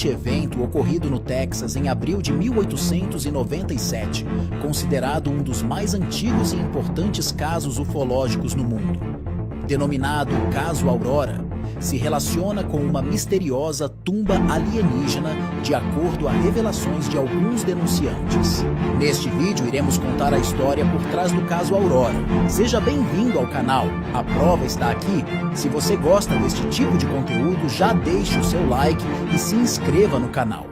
fascinante evento ocorrido no Texas em abril de 1897, considerado um dos mais antigos e importantes casos ufológicos no mundo. Denominado Caso Aurora, se relaciona com uma misteriosa tumba alienígena de acordo a revelações de alguns denunciantes. Neste vídeo iremos contar a história por trás do caso Aurora. Seja bem-vindo ao canal, a prova está aqui. Se você gosta deste tipo de conteúdo, já deixe o seu like e se inscreva no canal.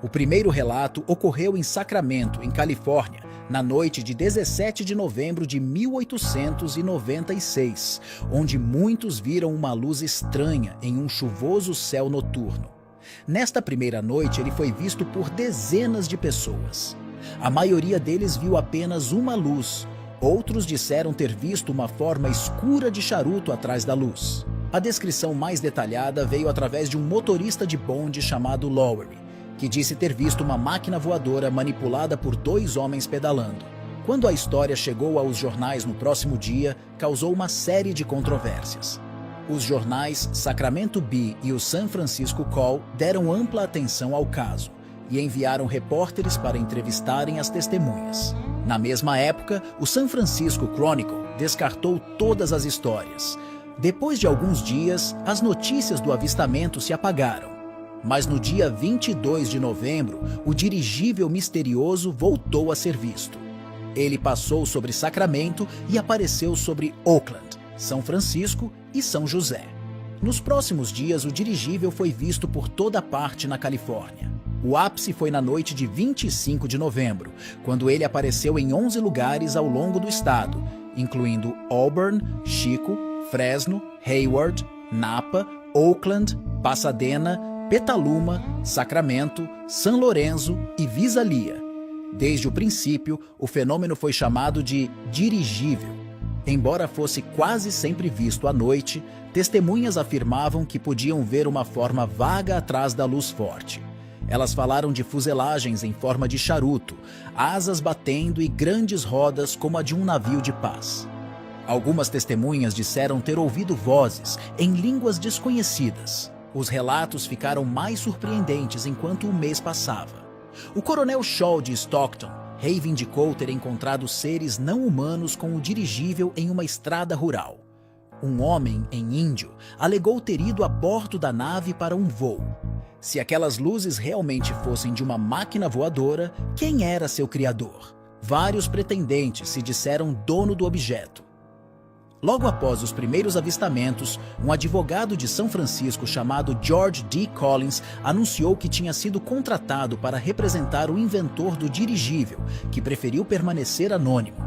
O primeiro relato ocorreu em Sacramento, em Califórnia, na noite de 17 de novembro de 1896, onde muitos viram uma luz estranha em um chuvoso céu noturno. Nesta primeira noite, ele foi visto por dezenas de pessoas. A maioria deles viu apenas uma luz. Outros disseram ter visto uma forma escura de charuto atrás da luz. A descrição mais detalhada veio através de um motorista de bonde chamado Lowery, que disse ter visto uma máquina voadora manipulada por dois homens pedalando. Quando a história chegou aos jornais no próximo dia, causou uma série de controvérsias. Os jornais Sacramento Bee e o San Francisco Call deram ampla atenção ao caso e enviaram repórteres para entrevistarem as testemunhas. Na mesma época, o San Francisco Chronicle descartou todas as histórias. Depois de alguns dias, as notícias do avistamento se apagaram. Mas no dia 22 de novembro, o dirigível misterioso voltou a ser visto. Ele passou sobre Sacramento e apareceu sobre Oakland, São Francisco e São José. Nos próximos dias, o dirigível foi visto por toda parte na Califórnia. O ápice foi na noite de 25 de novembro, quando ele apareceu em 11 lugares ao longo do estado, incluindo Auburn, Chico, Fresno, Hayward, Napa, Oakland, Pasadena, Petaluma, Sacramento, São Lourenço e Visalia. Desde o princípio, o fenômeno foi chamado de dirigível. Embora fosse quase sempre visto à noite, testemunhas afirmavam que podiam ver uma forma vaga atrás da luz forte. Elas falaram de fuselagens em forma de charuto, asas batendo e grandes rodas como a de um navio de paz. Algumas testemunhas disseram ter ouvido vozes em línguas desconhecidas. Os relatos ficaram mais surpreendentes enquanto o mês passava. O coronel Shaw de Stockton reivindicou ter encontrado seres não humanos com o dirigível em uma estrada rural. Um homem, em índio, alegou ter ido a bordo da nave para um voo. Se aquelas luzes realmente fossem de uma máquina voadora, quem era seu criador? Vários pretendentes se disseram dono do objeto. Logo após os primeiros avistamentos, um advogado de São Francisco chamado George D. Collins anunciou que tinha sido contratado para representar o inventor do dirigível, que preferiu permanecer anônimo.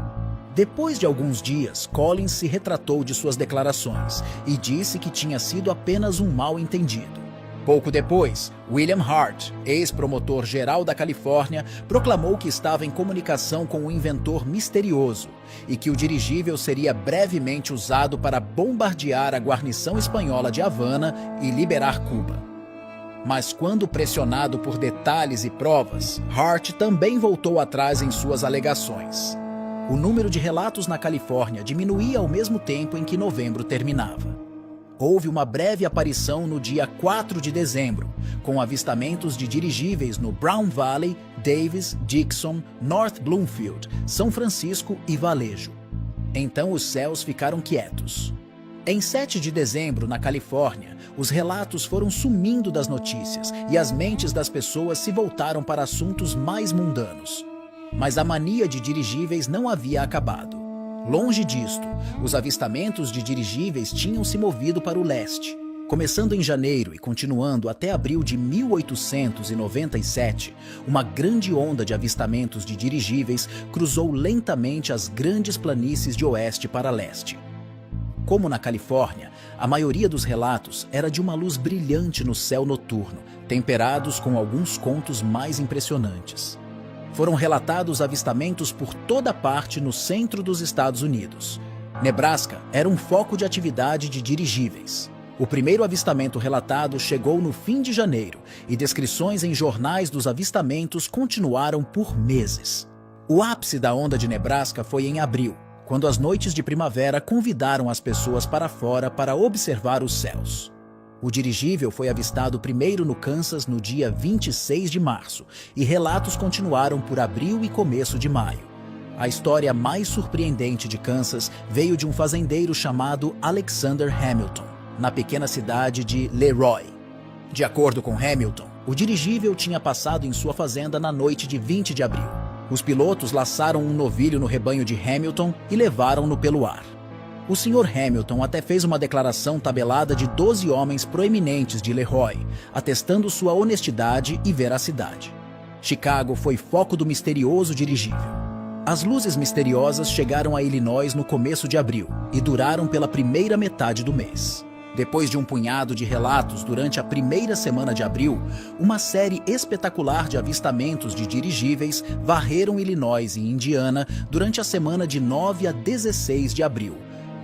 Depois de alguns dias, Collins se retratou de suas declarações e disse que tinha sido apenas um mal-entendido. Pouco depois, William Hart, ex-promotor-geral da Califórnia, proclamou que estava em comunicação com um inventor misterioso e que o dirigível seria brevemente usado para bombardear a guarnição espanhola de Havana e liberar Cuba. Mas quando pressionado por detalhes e provas, Hart também voltou atrás em suas alegações. O número de relatos na Califórnia diminuía ao mesmo tempo em que novembro terminava. Houve uma breve aparição no dia 4 de dezembro, com avistamentos de dirigíveis no Brown Valley, Davis, Dixon, North Bloomfield, São Francisco e Vallejo. Então os céus ficaram quietos. Em 7 de dezembro, na Califórnia, os relatos foram sumindo das notícias e as mentes das pessoas se voltaram para assuntos mais mundanos. Mas a mania de dirigíveis não havia acabado. Longe disto, os avistamentos de dirigíveis tinham se movido para o leste. Começando em janeiro e continuando até abril de 1897, uma grande onda de avistamentos de dirigíveis cruzou lentamente as grandes planícies de oeste para leste. Como na Califórnia, a maioria dos relatos era de uma luz brilhante no céu noturno, temperados com alguns contos mais impressionantes. Foram relatados avistamentos por toda parte no centro dos Estados Unidos. Nebraska era um foco de atividade de dirigíveis. O primeiro avistamento relatado chegou no fim de janeiro e descrições em jornais dos avistamentos continuaram por meses. O ápice da onda de Nebraska foi em abril, quando as noites de primavera convidaram as pessoas para fora para observar os céus. O dirigível foi avistado primeiro no Kansas no dia 26 de março e relatos continuaram por abril e começo de maio. A história mais surpreendente de Kansas veio de um fazendeiro chamado Alexander Hamilton, na pequena cidade de Leroy. De acordo com Hamilton, o dirigível tinha passado em sua fazenda na noite de 20 de abril. Os pilotos laçaram um novilho no rebanho de Hamilton e levaram-no pelo ar. O Sr. Hamilton até fez uma declaração tabelada de 12 homens proeminentes de Leroy, atestando sua honestidade e veracidade. Chicago foi foco do misterioso dirigível. As luzes misteriosas chegaram a Illinois no começo de abril e duraram pela primeira metade do mês. Depois de um punhado de relatos durante a primeira semana de abril, uma série espetacular de avistamentos de dirigíveis varreram Illinois e Indiana durante a semana de 9 a 16 de abril,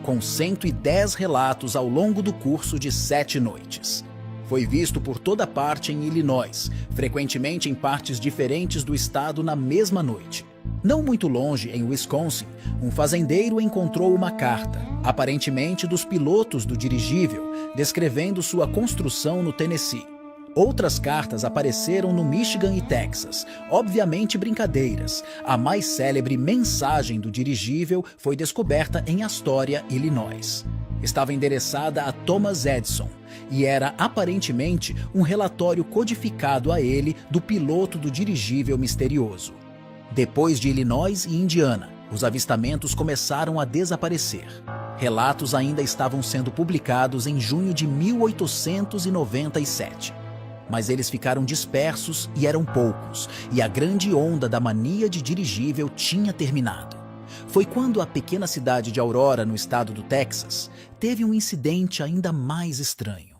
com 110 relatos ao longo do curso de 7 noites. Foi visto por toda parte em Illinois, frequentemente em partes diferentes do estado na mesma noite. Não muito longe, em Wisconsin, um fazendeiro encontrou uma carta, aparentemente dos pilotos do dirigível, descrevendo sua construção no Tennessee. Outras cartas apareceram no Michigan e Texas, obviamente brincadeiras. A mais célebre mensagem do dirigível foi descoberta em Astoria, Illinois. Estava endereçada a Thomas Edison e era aparentemente um relatório codificado a ele do piloto do dirigível misterioso. Depois de Illinois e Indiana, os avistamentos começaram a desaparecer. Relatos ainda estavam sendo publicados em junho de 1897. Mas eles ficaram dispersos e eram poucos, e a grande onda da mania de dirigível tinha terminado. Foi quando a pequena cidade de Aurora, no estado do Texas, teve um incidente ainda mais estranho.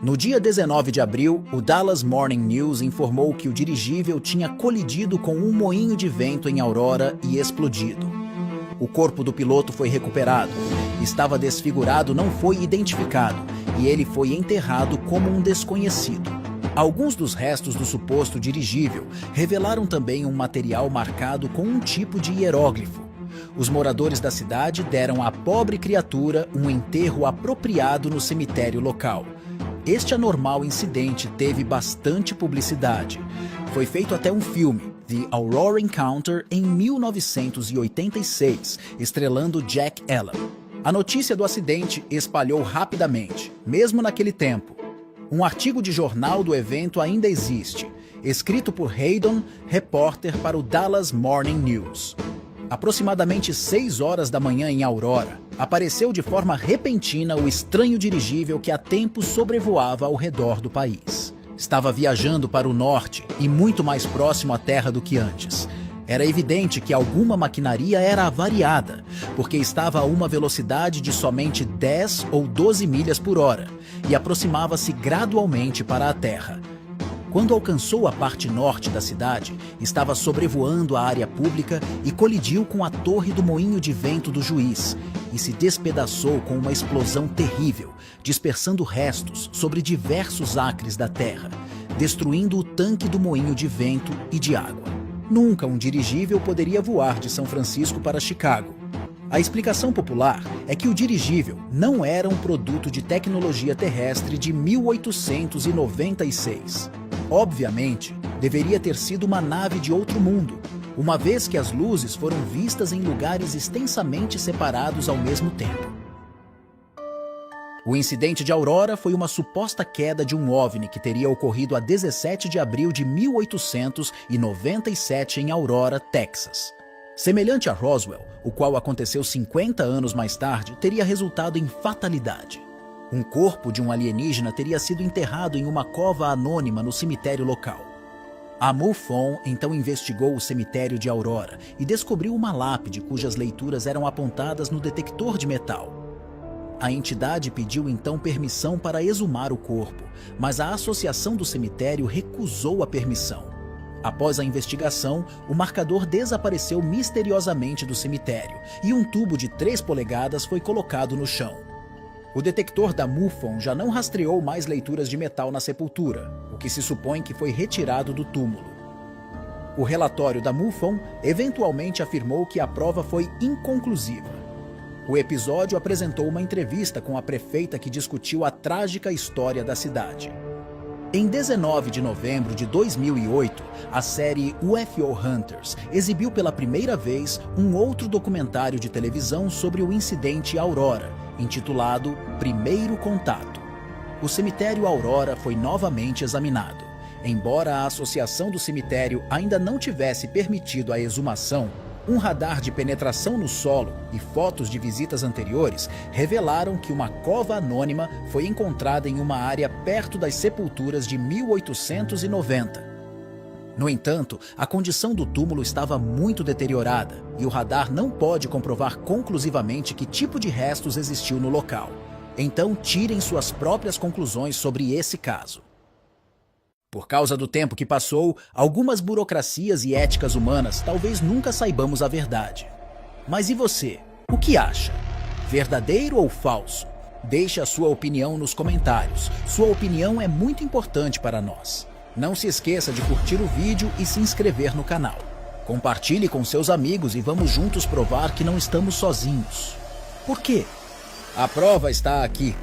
No dia 19 de abril, o Dallas Morning News informou que o dirigível tinha colidido com um moinho de vento em Aurora e explodido. O corpo do piloto foi recuperado. Estava desfigurado, não foi identificado, e ele foi enterrado como um desconhecido. Alguns dos restos do suposto dirigível revelaram também um material marcado com um tipo de hieróglifo. Os moradores da cidade deram à pobre criatura um enterro apropriado no cemitério local. Este anormal incidente teve bastante publicidade. Foi feito até um filme, The Aurora Encounter, em 1986, estrelando Jack Allen. A notícia do acidente espalhou rapidamente, mesmo naquele tempo. Um artigo de jornal do evento ainda existe, escrito por Hayden, repórter para o Dallas Morning News. Aproximadamente 6 horas da manhã em Aurora, apareceu de forma repentina o estranho dirigível que há tempos sobrevoava ao redor do país. Estava viajando para o norte e muito mais próximo à Terra do que antes. Era evidente que alguma maquinaria era avariada, porque estava a uma velocidade de somente 10 ou 12 milhas por hora e aproximava-se gradualmente para a Terra. Quando alcançou a parte norte da cidade, estava sobrevoando a área pública e colidiu com a torre do moinho de vento do juiz e se despedaçou com uma explosão terrível, dispersando restos sobre diversos acres da terra, destruindo o tanque do moinho de vento e de água. Nunca um dirigível poderia voar de São Francisco para Chicago. A explicação popular é que o dirigível não era um produto de tecnologia terrestre de 1896. Obviamente, deveria ter sido uma nave de outro mundo, uma vez que as luzes foram vistas em lugares extensamente separados ao mesmo tempo. O incidente de Aurora foi uma suposta queda de um OVNI que teria ocorrido a 17 de abril de 1897 em Aurora, Texas. Semelhante a Roswell, o qual aconteceu 50 anos mais tarde, teria resultado em fatalidade. Um corpo de um alienígena teria sido enterrado em uma cova anônima no cemitério local. A MUFON então investigou o cemitério de Aurora e descobriu uma lápide cujas leituras eram apontadas no detector de metal. A entidade pediu então permissão para exumar o corpo, mas a associação do cemitério recusou a permissão. Após a investigação, o marcador desapareceu misteriosamente do cemitério e um tubo de 3 polegadas foi colocado no chão. O detector da MUFON já não rastreou mais leituras de metal na sepultura, o que se supõe que foi retirado do túmulo. O relatório da MUFON eventualmente afirmou que a prova foi inconclusiva. O episódio apresentou uma entrevista com a prefeita que discutiu a trágica história da cidade. Em 19 de novembro de 2008, a série UFO Hunters exibiu pela primeira vez um outro documentário de televisão sobre o incidente Aurora, intitulado Primeiro Contato. O cemitério Aurora foi novamente examinado. Embora a Associação do Cemitério ainda não tivesse permitido a exumação, um radar de penetração no solo e fotos de visitas anteriores revelaram que uma cova anônima foi encontrada em uma área perto das sepulturas de 1890. No entanto, a condição do túmulo estava muito deteriorada e o radar não pode comprovar conclusivamente que tipo de restos existiu no local. Então, tirem suas próprias conclusões sobre esse caso. Por causa do tempo que passou, algumas burocracias e éticas humanas talvez nunca saibamos a verdade. Mas e você? O que acha? Verdadeiro ou falso? Deixe a sua opinião nos comentários. Sua opinião é muito importante para nós. Não se esqueça de curtir o vídeo e se inscrever no canal. Compartilhe com seus amigos e vamos juntos provar que não estamos sozinhos. Por quê? A prova está aqui.